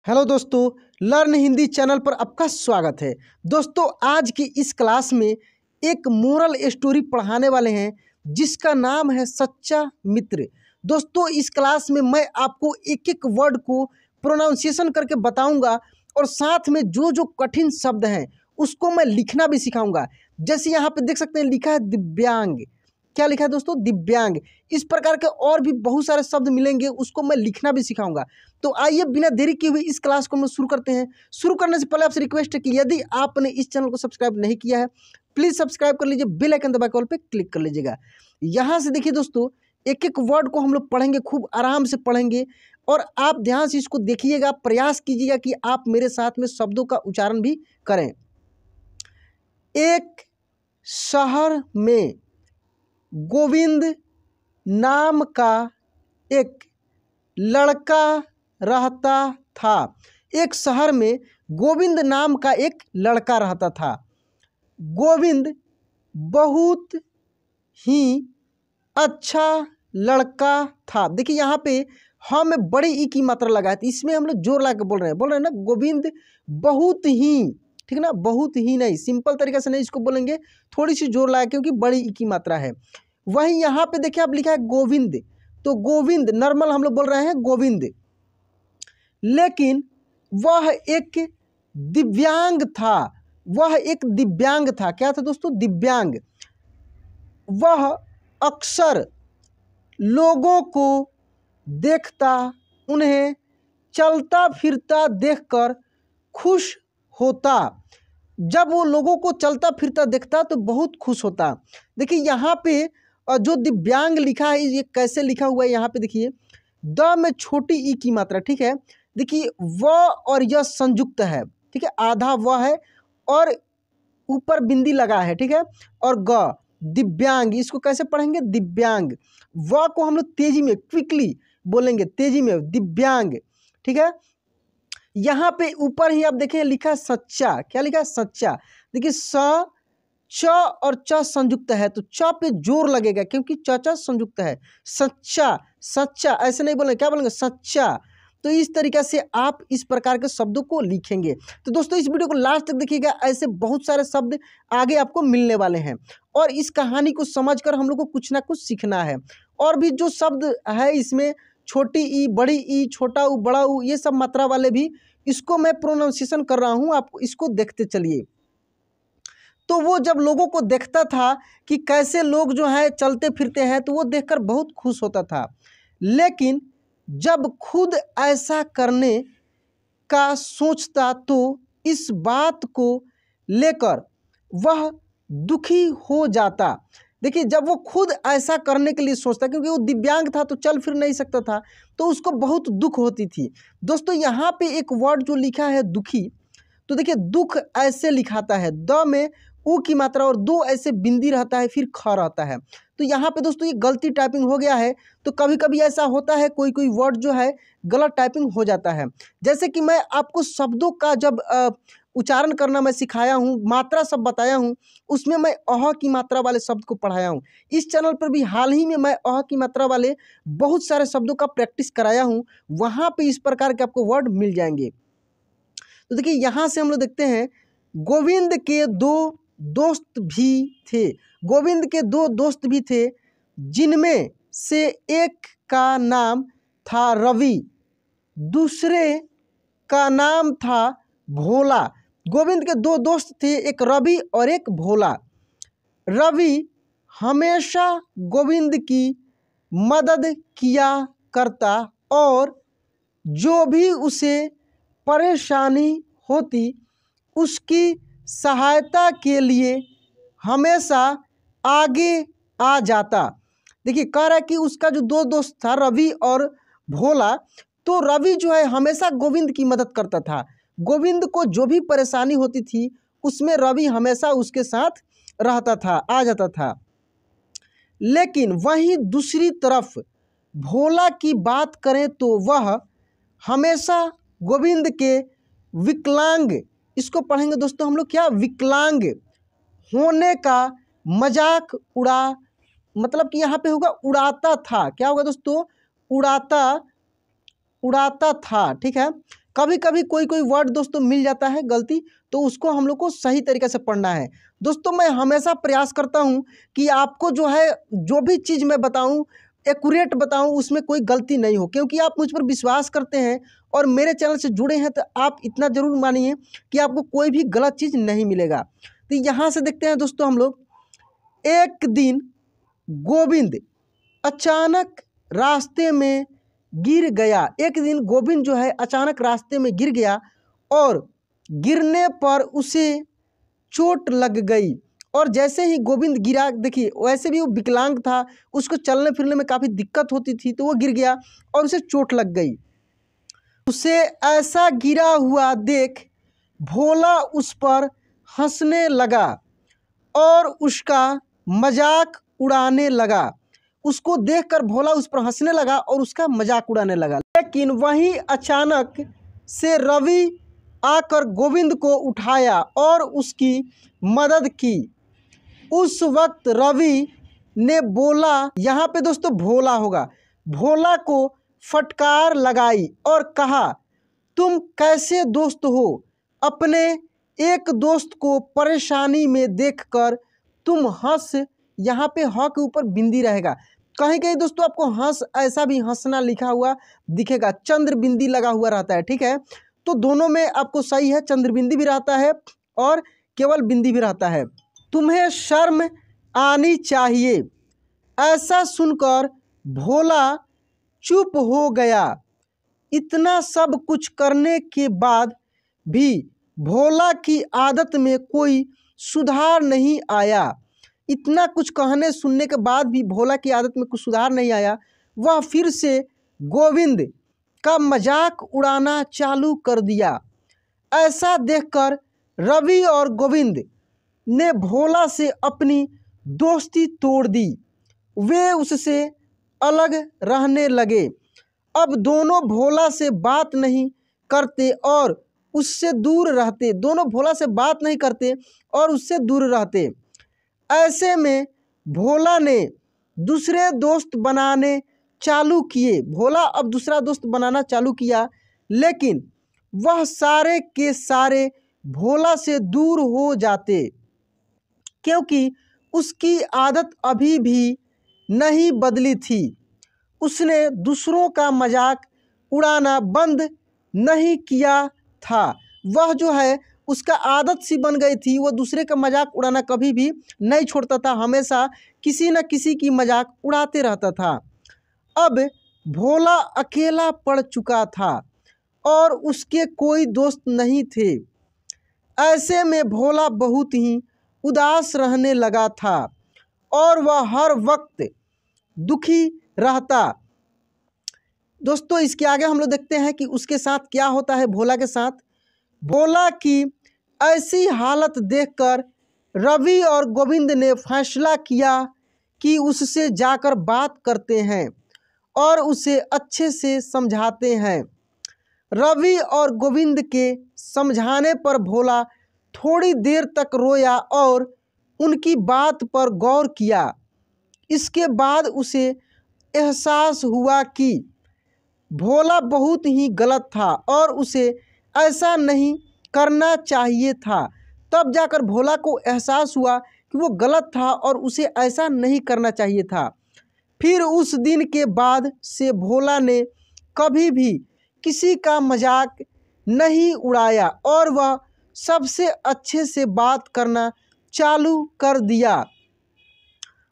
Hello दोस्तों, learn Hindi channel पर आपका स्वागत है। दोस्तों, आज की इस क्लास में एक मोरल स्टोरी पढ़ाने वाले हैं जिसका नाम है सच्चा मित्र। दोस्तों, इस क्लास में मैं आपको एक एक वर्ड को प्रोनाउंसिएशन करके बताऊंगा और साथ में जो जो कठिन शब्द हैं उसको मैं लिखना भी सिखाऊंगा। जैसे यहाँ पे देख सकते हैं लिखा है दिव्यांग। क्या लिखा है दोस्तों? दिव्यांग। इस प्रकार के और भी बहुत सारे शब्द मिलेंगे, उसको मैं लिखना भी सिखाऊंगा। तो आइए बिना देरी किए हुए इस क्लास को हम शुरू करते हैं। शुरू करने से पहले आपसे रिक्वेस्ट है कि यदि आपने इस चैनल को सब्सक्राइब नहीं किया है प्लीज़ सब्सक्राइब कर लीजिए, बेल आइकन दबा के ऑल पे क्लिक कर लीजिएगा। यहाँ से देखिए दोस्तों, एक एक वर्ड को हम लोग पढ़ेंगे, खूब आराम से पढ़ेंगे और आप ध्यान से इसको देखिएगा, प्रयास कीजिएगा कि आप मेरे साथ में शब्दों का उच्चारण भी करें। एक शहर में गोविंद नाम का एक लड़का रहता था। एक शहर में गोविंद नाम का एक लड़का रहता था। गोविंद बहुत ही अच्छा लड़का था। देखिए यहाँ पे हम में बड़ी ई की मात्रा लगा है, इसमें हम लोग जोर ला के बोल रहे हैं ना, गोविंद बहुत ही, ठीक है ना, बहुत ही नहीं, सिंपल तरीके से नहीं इसको बोलेंगे, थोड़ी सी जोर लाया क्योंकि बड़ी ई की मात्रा है। वहीं यहाँ पे देखिए आप लिखा है गोविंद, तो गोविंद नॉर्मल हम लोग बोल रहे हैं गोविंद, लेकिन वह एक दिव्यांग था। वह एक दिव्यांग था। क्या था दोस्तों? दिव्यांग। वह अक्सर लोगों को देखता, उन्हें चलता फिरता देखकर खुश होता। जब वो लोगों को चलता फिरता देखता तो बहुत खुश होता। देखिए यहाँ पे जो दिव्यांग लिखा है ये कैसे लिखा हुआ है, यहाँ पे देखिए द में छोटी ई की मात्रा, ठीक है। देखिए व और यह संयुक्त है, ठीक है, आधा व है और ऊपर बिंदी लगा है, ठीक है, और ग दिव्यांग, इसको कैसे पढ़ेंगे? दिव्यांग। व को हम लोग तेजी में क्विकली बोलेंगे, तेजी में दिव्यांग, ठीक है। यहाँ पे ऊपर ही आप देखें लिखा है सच्चा। क्या लिखा है? सच्चा। देखिए स च और च संयुक्त है तो च पे जोर लगेगा क्योंकि च च संयुक्त है। सच्चा, सच्चा ऐसे नहीं बोलेंगे, क्या बोलेंगे? सच्चा। तो इस तरीके से आप इस प्रकार के शब्दों को लिखेंगे। तो दोस्तों इस वीडियो को लास्ट तक देखिएगा, ऐसे बहुत सारे शब्द आगे आपको मिलने वाले हैं और इस कहानी को समझकर हम लोग को कुछ ना कुछ सीखना है। और भी जो शब्द है इसमें छोटी ई, बड़ी ई, छोटा ऊ, बड़ा ऊ, ये सब मात्रा वाले भी, इसको मैं प्रोनाउंसिएशन कर रहा हूँ, आप इसको देखते चलिए। तो वो जब लोगों को देखता था कि कैसे लोग जो है चलते फिरते हैं तो वो देखकर बहुत खुश होता था, लेकिन जब खुद ऐसा करने का सोचता तो इस बात को लेकर वह दुखी हो जाता। देखिए जब वो खुद ऐसा करने के लिए सोचता, क्योंकि वो दिव्यांग था तो चल फिर नहीं सकता था, तो उसको बहुत दुख होती थी। दोस्तों यहाँ पे एक वर्ड जो लिखा है दुखी, तो देखिए दुख ऐसे लिखाता है, द में ऊ की मात्रा और दो ऐसे बिंदी रहता है, फिर ख रहता है। तो यहाँ पे दोस्तों ये गलती टाइपिंग हो गया है। तो कभी कभी ऐसा होता है, कोई कोई वर्ड जो है गलत टाइपिंग हो जाता है। जैसे कि मैं आपको शब्दों का जब उच्चारण करना मैं सिखाया हूँ, मात्रा सब बताया हूँ, उसमें मैं अह की मात्रा वाले शब्द को पढ़ाया हूँ। इस चैनल पर भी हाल ही में मैं अह की मात्रा वाले बहुत सारे शब्दों का प्रैक्टिस कराया हूँ, वहाँ पे इस प्रकार के आपको वर्ड मिल जाएंगे। तो देखिए यहाँ से हम लोग देखते हैं, गोविंद के दो दोस्त भी थे। गोविंद के दो दोस्त भी थे, जिनमें से एक का नाम था रवि, दूसरे का नाम था भोला। गोविंद के दो दोस्त थे, एक रवि और एक भोला। रवि हमेशा गोविंद की मदद किया करता और जो भी उसे परेशानी होती उसकी सहायता के लिए हमेशा आगे आ जाता। देखिए कह रहा है कि उसका जो दो दोस्त था रवि और भोला, तो रवि जो है हमेशा गोविंद की मदद करता था। गोविंद को जो भी परेशानी होती थी उसमें रवि हमेशा उसके साथ रहता था, आ जाता था। लेकिन वहीं दूसरी तरफ भोला की बात करें तो वह हमेशा गोविंद के विकलांग, इसको पढ़ेंगे दोस्तों हम लोग, क्या? विकलांग होने का मजाक मतलब कि यहाँ पे होगा उड़ाता था। क्या होगा दोस्तों? उड़ाता था, ठीक है। कभी कभी कोई कोई वर्ड दोस्तों मिल जाता है गलती, तो उसको हम लोग को सही तरीके से पढ़ना है। दोस्तों मैं हमेशा प्रयास करता हूँ कि आपको जो है जो भी चीज़ मैं बताऊँ एक्यूरेट बताऊँ, उसमें कोई गलती नहीं हो, क्योंकि आप मुझ पर विश्वास करते हैं और मेरे चैनल से जुड़े हैं, तो आप इतना ज़रूर मानिए कि आपको कोई भी गलत चीज़ नहीं मिलेगा। तो यहाँ से देखते हैं दोस्तों हम लोग, एक दिन गोविंद अचानक रास्ते में गिर गया। एक दिन गोविंद जो है अचानक रास्ते में गिर गया और गिरने पर उसे चोट लग गई। और जैसे ही गोविंद गिरा, देखिए वैसे भी वो विकलांग था, उसको चलने फिरने में काफ़ी दिक्कत होती थी, तो वो गिर गया और उसे चोट लग गई। उसे ऐसा गिरा हुआ देख भोला उस पर हंसने लगा और उसका मजाक उड़ाने लगा। उसको देखकर भोला उस पर हंसने लगा और उसका मजाक उड़ाने लगा। लेकिन वहीं अचानक से रवि आकर गोविंद को उठाया और उसकी मदद की। उस वक्त रवि ने बोला, यहाँ पे दोस्तों भोला होगा, भोला को फटकार लगाई और कहा, तुम कैसे दोस्त हो? अपने एक दोस्त को परेशानी में देखकर तुम हंस, यहाँ पे ह के ऊपर बिंदी रहेगा, कहीं कहीं दोस्तों आपको हंस ऐसा भी हंसना लिखा हुआ दिखेगा, चंद्र बिंदी लगा हुआ रहता है, ठीक है। तो दोनों में आपको सही है, चंद्र बिंदी भी रहता है और केवल बिंदी भी रहता है। तुम्हें शर्म आनी चाहिए। ऐसा सुनकर भोला चुप हो गया। इतना सब कुछ करने के बाद भी भोला की आदत में कोई सुधार नहीं आया। इतना कुछ कहने सुनने के बाद भी भोला की आदत में कुछ सुधार नहीं आया। वह फिर से गोविंद का मजाक उड़ाना चालू कर दिया। ऐसा देखकर रवि और गोविंद ने भोला से अपनी दोस्ती तोड़ दी। वे उससे अलग रहने लगे। अब दोनों भोला से बात नहीं करते और उससे दूर रहते। दोनों भोला से बात नहीं करते और उससे दूर रहते। ऐसे में भोला ने दूसरे दोस्त बनाने चालू किए। भोला अब दूसरा दोस्त बनाना चालू किया, लेकिन वह सारे के सारे भोला से दूर हो जाते, क्योंकि उसकी आदत अभी भी नहीं बदली थी। उसने दूसरों का मजाक उड़ाना बंद नहीं किया था। वह जो है उसका आदत सी बन गई थी, वो दूसरे का मजाक उड़ाना कभी भी नहीं छोड़ता था, हमेशा किसी न किसी की मजाक उड़ाते रहता था। अब भोला अकेला पड़ चुका था और उसके कोई दोस्त नहीं थे। ऐसे में भोला बहुत ही उदास रहने लगा था और वह हर वक्त दुखी रहता। दोस्तों इसके आगे हम लोग देखते हैं कि उसके साथ क्या होता है। भोला के साथ, भोला की ऐसी हालत देखकर रवि और गोविंद ने फैसला किया कि उससे जाकर बात करते हैं और उसे अच्छे से समझाते हैं। रवि और गोविंद के समझाने पर भोला थोड़ी देर तक रोया और उनकी बात पर गौर किया। इसके बाद उसे एहसास हुआ कि भोला बहुत ही गलत था और उसे ऐसा नहीं करना चाहिए था। तब जाकर भोला को एहसास हुआ कि वो गलत था और उसे ऐसा नहीं करना चाहिए था। फिर उस दिन के बाद से भोला ने कभी भी किसी का मजाक नहीं उड़ाया और वह सबसे अच्छे से बात करना चालू कर दिया।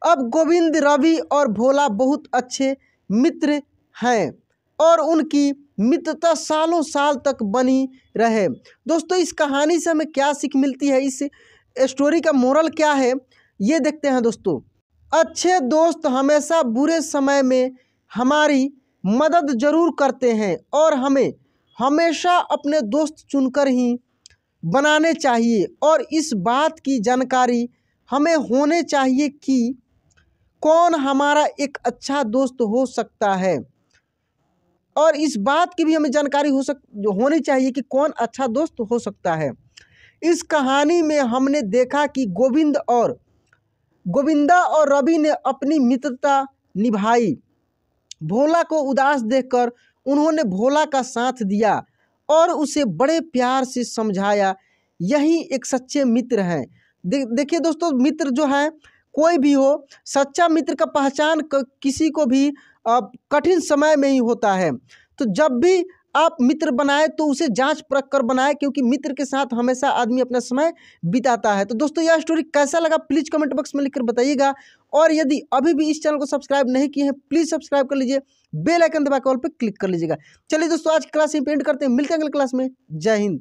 अब गोविंद, रवि और भोला बहुत अच्छे मित्र हैं और उनकी मित्रता सालों साल तक बनी रहे। दोस्तों इस कहानी से हमें क्या सीख मिलती है, इस स्टोरी का मोरल क्या है, ये देखते हैं दोस्तों। अच्छे दोस्त हमेशा बुरे समय में हमारी मदद ज़रूर करते हैं और हमें हमेशा अपने दोस्त चुनकर ही बनाने चाहिए। और इस बात की जानकारी हमें होने चाहिए कि कौन हमारा एक अच्छा दोस्त हो सकता है, और इस बात की भी हमें जानकारी होनी चाहिए कि कौन अच्छा दोस्त हो सकता है। इस कहानी में हमने देखा कि गोविंदा और रवि ने अपनी मित्रता निभाई। भोला को उदास देखकर उन्होंने भोला का साथ दिया और उसे बड़े प्यार से समझाया। यही एक सच्चे मित्र हैं। देखिए दोस्तों, मित्र जो है कोई भी हो, सच्चा मित्र का पहचान किसी को भी कठिन समय में ही होता है। तो जब भी आप मित्र बनाए तो उसे जांच परख कर बनाए, क्योंकि मित्र के साथ हमेशा आदमी अपना समय बिताता है। तो दोस्तों, यह स्टोरी कैसा लगा प्लीज़ कमेंट बॉक्स में लिखकर बताइएगा। और यदि अभी भी इस चैनल को सब्सक्राइब नहीं किए हैं प्लीज़ सब्सक्राइब कर लीजिए, बेल आइकन दबा के ऑल पे क्लिक कर लीजिएगा। चलिए दोस्तों, आज की क्लास यहीं पे एंड करते हैं, मिलते हैं अगले क्लास में। जय हिंद।